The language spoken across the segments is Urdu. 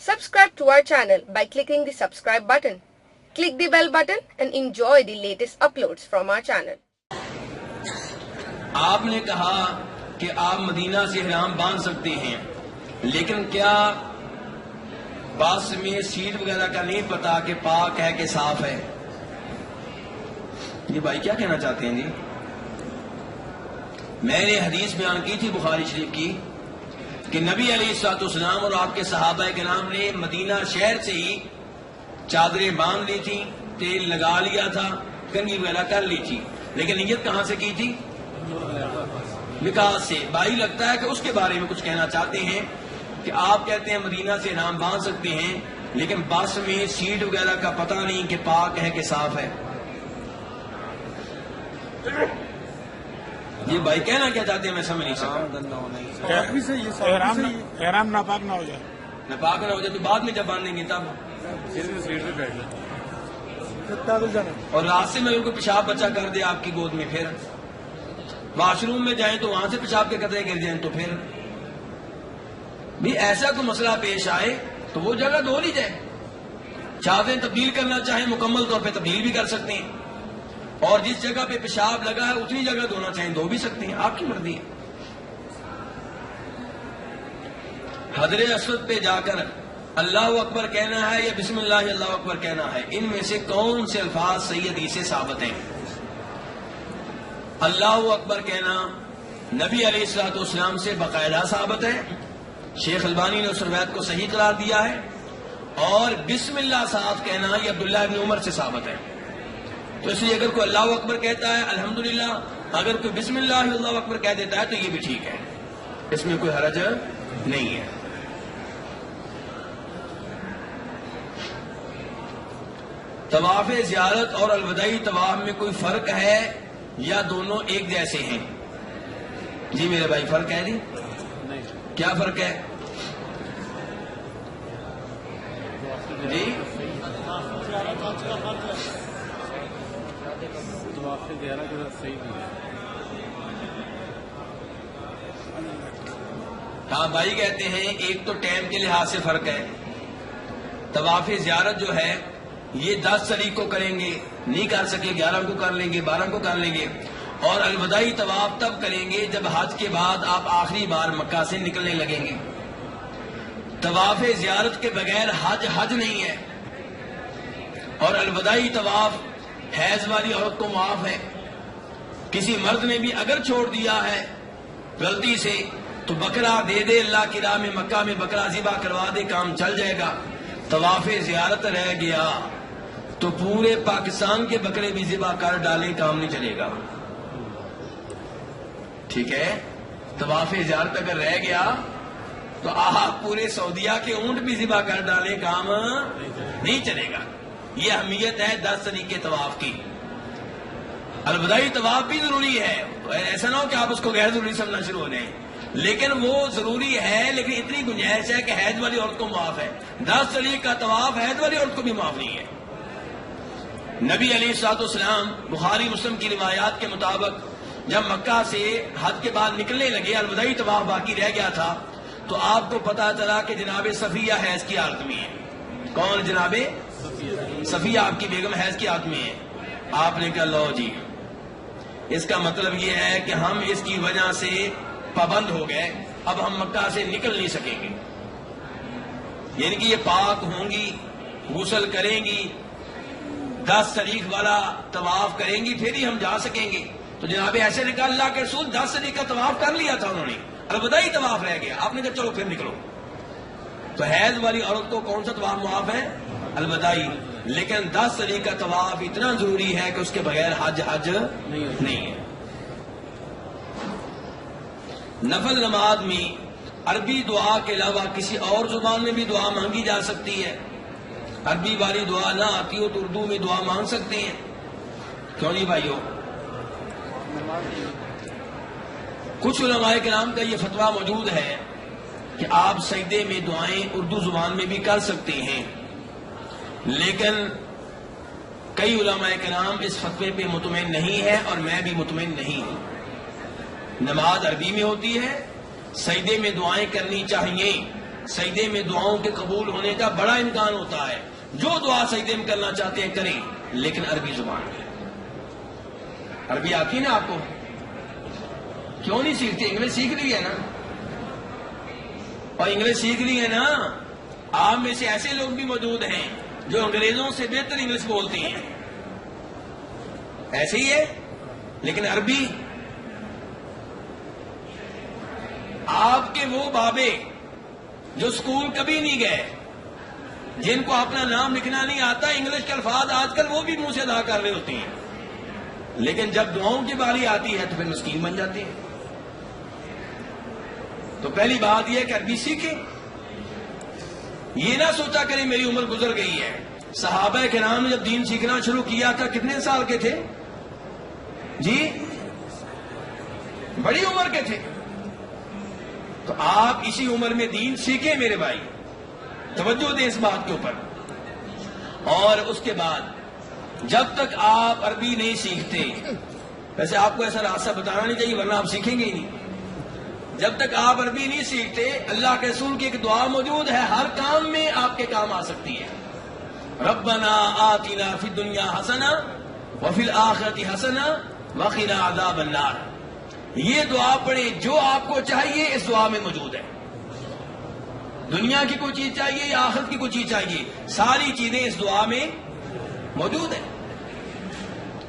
Subscribe to our channel by clicking the subscribe button. Click the bell button and enjoy the latest uploads from our channel. آپ نے کہا کہ آپ مدینہ سے احرام باندھ سکتے ہیں، لیکن کیا بس میں سیٹ وغیرہ کا نہیں پتا کہ پاک ہے کہ صاف ہے؟ یہ بھائی کیا کہنا چاہتے ہیں جی؟ میں نے حدیث بیان کی تھی بخاری شریف کی کہ نبی علیہ الصلوۃ والسلام اور آپ کے صحابہ کرام نے مدینہ شہر سے ہی چادریں باندھ لی تھی، تیل لگا لیا تھا، کنگھی وغیرہ کر لی تھی، لیکن نیت کہاں سے کی تھی؟ وکاس سے۔ بھائی لگتا ہے کہ اس کے بارے میں کچھ کہنا چاہتے ہیں کہ آپ کہتے ہیں مدینہ سے احرام باندھ سکتے ہیں، لیکن بس میں سیٹ وغیرہ کا پتہ نہیں کہ پاک ہے کہ صاف ہے۔ یہ بھائی کہنا کیا چاہتے ہیں میں سمجھ نہیں سکتا۔ احرام ناپاک نہ ہو جائے، ناپاک نہ ہو جائے تو بعد میں جب باندھیں گے تب، اور راستے میں ان کو پیشاب بچہ کر دے آپ کی گود میں، پھر واش روم میں جائیں تو وہاں سے پیشاب کے قطرے گر جائیں تو پھر بھی ایسا کوئی مسئلہ پیش آئے تو وہ جگہ دھو لی جائے۔ چادریں تبدیل کرنا چاہیں مکمل طور پہ تبدیل بھی کر سکتے ہیں، اور جس جگہ پہ پیشاب لگا ہے اتنی جگہ دھونا چاہیں دھو بھی سکتے ہیں، آپ کی مرضی ہے۔ حجر اسود پہ جا کر اللہ اکبر کہنا ہے یا بسم اللہ اللہ اکبر کہنا ہے، ان میں سے کون سے الفاظ صحیح حدیث سے ثابت ہیں؟ اللہ اکبر کہنا نبی علیہ الصلوۃ والسلام سے باقاعدہ ثابت ہے، شیخ البانی نے اس روایت کو صحیح قرار دیا ہے، اور بسم اللہ ساتھ کہنا یہ عبداللہ ابن عمر سے ثابت ہے۔ تو اس لیے اگر کوئی اللہ اکبر کہتا ہے الحمدللہ، اگر کوئی بسم اللہ اللہ اکبر کہہ دیتا ہے تو یہ بھی ٹھیک ہے، اس میں کوئی حرج نہیں ہے۔ طواف زیارت اور الوداعی طواف میں کوئی فرق ہے یا دونوں ایک جیسے ہیں؟ جی میرے بھائی فرق ہے جی؟ کیا فرق ہے جی؟ ہاں بھائی کہتے ہیں ایک تو ٹائم کے لحاظ سے فرق ہے، طواف زیارت جو ہے یہ 10 تاریخ کو کریں گے، نہیں کر سکے 11 کو کر لیں گے، 12 کو کر لیں گے، اور الوداعی طواف تب کریں گے جب حج کے بعد آپ آخری بار مکہ سے نکلنے لگیں گے۔ طواف زیارت کے بغیر حج نہیں ہے، اور الوداعی طواف حیض والی عورت کو معاف ہے۔ کسی مرد نے بھی اگر چھوڑ دیا ہے غلطی سے تو بکرا دے دے، اللہ کی راہ میں مکہ میں بکرا ذبح کروا دے، کام چل جائے گا۔ طواف زیارت رہ گیا تو پورے پاکستان کے بکرے بھی ذبح کر ڈالیں، کام نہیں چلے گا، ٹھیک ہے؟ طواف زیارت اگر رہ گیا تو آپ پورے سعودیہ کے اونٹ بھی ذبح کر ڈالیں، کام نہیں چلے گا۔ یہ اہمیت ہے 10 طریقے طواف کی۔ الوداعی طواف بھی ضروری ہے، ایسا نہ ہو کہ آپ اس کو غیر ضروری سمجھنا شروع ہو جائیں، لیکن وہ ضروری ہے، لیکن اتنی گنجائش ہے کہ حیض والی عورت کو معاف ہے۔ 10 طریقے کا طواف حیض والی عورت کو بھی معاف نہیں ہے۔ نبی علیہ الصلوۃ والسلام بخاری مسلم کی روایات کے مطابق جب مکہ سے حج کے بعد نکلنے لگے، الوداعی طواف باقی رہ گیا تھا، تو آپ کو پتا چلا کہ جناب صفیہ حیض کی حالت میں ہے۔ کون جناب صفیہ؟ آپ کی بیگم حیض کی حالت میں ہے۔ آپ نے کہا لو جی، اس کا مطلب یہ ہے کہ ہم اس کی وجہ سے پابند ہو گئے، اب ہم مکہ سے نکل نہیں سکیں گے، یعنی کہ یہ پاک ہوں گی، غسل کریں گی، 10 تاریخ والا طواف کریں گی، پھر ہی ہم جا سکیں گے۔ تو جناب ایسے نے کہا اللہ کے رسول 10 تاریخ کا طواف کر لیا تھا انہوں نے، الوداعی طواف رہ گیا، آپ نے کہا چلو پھر نکلو۔ تو حیض والی عورت کو کون سا طواف معاف ہے؟ الوداعی، لیکن 10 تاریخ کا طواف اتنا ضروری ہے کہ اس کے بغیر حج نہیں ہے۔ نفل نماز میں عربی دعا کے علاوہ کسی اور زبان میں بھی دعا مانگی جا سکتی ہے؟ عربی والی دعا نہ آتی ہو تو اردو میں دعا مانگ سکتے ہیں، کیوں نہیں بھائیو؟ کچھ علماء کرام کا یہ فتویٰ موجود ہے کہ آپ سجدے میں دعائیں اردو زبان میں بھی کر سکتے ہیں، لیکن کئی علماء کرام اس فتوے پہ مطمئن نہیں ہے، اور میں بھی مطمئن نہیں ہوں۔ نماز عربی میں ہوتی ہے، سجدے میں دعائیں کرنی چاہیے، سجدے میں دعاؤں کے قبول ہونے کا بڑا امکان ہوتا ہے. جو دعا سجدے میں کرنا چاہتے ہیں کریں, لیکن عربی زبان میں. عربی آتی ہے نا آپ کو, کیوں نہیں سیکھتے؟ انگلش سیکھ لی ہے نا, اور انگلش سیکھ لی ہے نا. آپ میں سے ایسے لوگ بھی موجود ہیں جو انگریزوں سے بہتر انگلش بولتے ہیں, ایسے ہی ہے. لیکن عربی, آپ کے وہ بابے جو اسکول کبھی نہیں گئے, جن کو اپنا نام لکھنا نہیں آتا, انگلش کے الفاظ آج کل وہ بھی منہ سے ادا کر رہے ہوتے ہیں, لیکن جب دعاؤں کی باری آتی ہے تو پھر مسکین بن جاتے ہیں. تو پہلی بات یہ ہے کہ عربی سیکھیں. یہ نہ سوچا کریں میری عمر گزر گئی ہے. صحابہ کرام نے جب دین سیکھنا شروع کیا تھا کتنے سال کے تھے جی؟ بڑی عمر کے تھے. تو آپ اسی عمر میں دین سیکھیں میرے بھائی, توجہ دیں اس بات کے اوپر. اور اس کے بعد جب تک آپ عربی نہیں سیکھتے, ویسے آپ کو ایسا راستہ بتانا نہیں چاہیے ورنہ آپ سیکھیں گے ہی نہیں. جب تک آپ عربی نہیں سیکھتے, اللہ کے رسول کی ایک دعا موجود ہے, ہر کام میں آپ کے کام آ سکتی ہے. ربنا آتنا فی الدنیا حسنہ وفی الآخرۃ حسنہ وقنا عذاب النار. یہ دعا پڑھیں, جو آپ کو چاہیے اس دعا میں موجود ہے. دنیا کی کوئی چیز چاہیے یا آخرت کی کوئی چیز چاہیے, ساری چیزیں اس دعا میں موجود ہیں.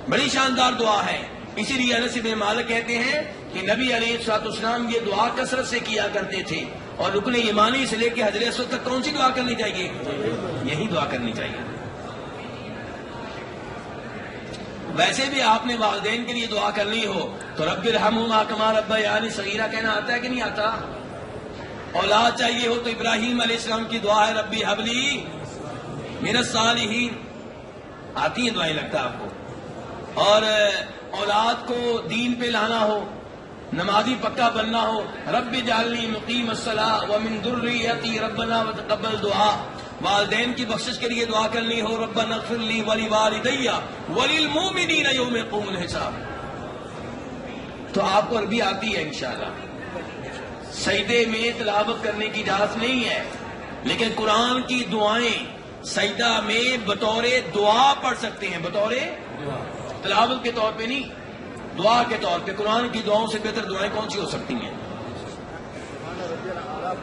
بڑی شاندار دعا ہے. اسی لیے انس بن مالک کہتے ہیں کہ نبی علیہ الصلوۃ والسلام یہ دعا کثرت سے کیا کرتے تھے, اور رکن ایمانی سے لے کے حجر اسود تک کون سی دعا کرنی چاہیے؟ یہی دعا کرنی چاہیے. ویسے بھی آپ نے والدین کے لیے دعا کرنی ہو تو رب ارحمہما کما ربیانی صغیرہ کہنا آتا ہے کہ نہیں آتا؟ اولاد چاہیے ہو تو ابراہیم علیہ السلام کی دعا ہے ربی حبلی من الصالحین. آتی ہیں دعائیں لگتا آپ کو. اور اولاد کو دین پہ لانا ہو, نمازی پکا بننا ہو, رب جعلنی مقیم الصلاۃ ومن ذریتی ربنا وتقبل دعا. والدین کی بخشش کے لیے دعا کرنی ہو, ربنا اغفر لی ولوالدی وللمؤمنین یوم یقوم الحساب. تو آپ کو عربی آتی ہے انشاءاللہ. سجدے میں تلاوت کرنے کی اجازت نہیں ہے, لیکن قرآن کی دعائیں سجدہ میں بطور دعا پڑھ سکتے ہیں, بطور تلاوت کے طور پہ نہیں, دعا کے طور پہ. قرآن کی دعاؤں سے بہتر دعائیں کون سی ہو سکتی ہیں؟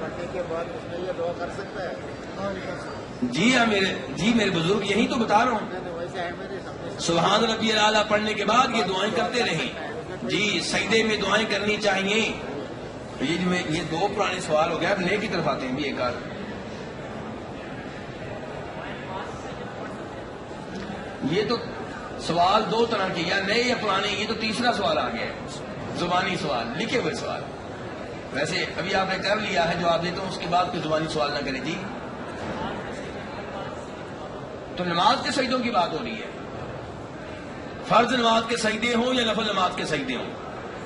پڑھنے کے بعد اس میں یہ دعا کر سکتا ہے. جی ہاں میرے بزرگ یہی تو بتا رہا ہوں. سبحان ربی الاعلیٰ پڑھنے کے بعد یہ دعائیں کرتے رہیں. جی سجدے میں دعائیں کرنی چاہیے. یہ دو پرانے سوال ہو گیا, اب نئے کی طرف آتے ہیں بھی ایک آدھ. یہ تو سوال دو طرح کے, یا نئے یا پرانے. یہ تو تیسرا سوال آ گیا ہے, زبانی سوال, لکھے ہوئے سوال. ویسے ابھی آپ نے کر لیا ہے, جواب دیتا ہوں, اس کے بعد کوئی زبانی سوال نہ کریں. جی تو نماز کے سجدوں کی بات ہو رہی ہے. فرض نماز کے سجدے ہوں یا نفل نماز کے سجدے ہوں,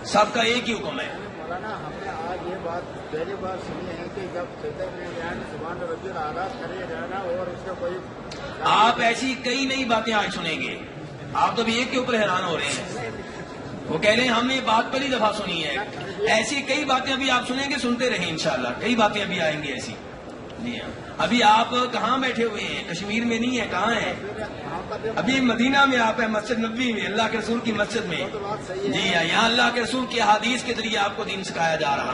سب کا ایک ہی حکم ہے. مولانا ہم نے آج یہ بات پہلی بار سنی ہے کہ جب سجدے میں سبحان ربی الاعلیٰ کرے جانا اور اس کا کوئی. آپ ایسی کئی نئی باتیں آج سنیں گے. آپ تو بھی ایک کے اوپر حیران ہو رہے ہیں. وہ کہہ رہے ہیں ہم نے یہ بات پہلی دفعہ سنی ہے. ایسی کئی باتیں ابھی آپ سنیں گے, سنتے رہیں انشاءاللہ. کئی باتیں ابھی آئیں گی ایسی. جی ہاں, ابھی آپ کہاں بیٹھے ہوئے ہیں؟ کشمیر میں نہیں ہے, کہاں ہیں؟ ابھی مدینہ میں آپ ہیں, مسجد نبوی میں, اللہ کے رسول کی مسجد میں. جی ہاں, یہاں اللہ کے رسول کی احادیث کے ذریعے آپ کو دین سکھایا جا رہا.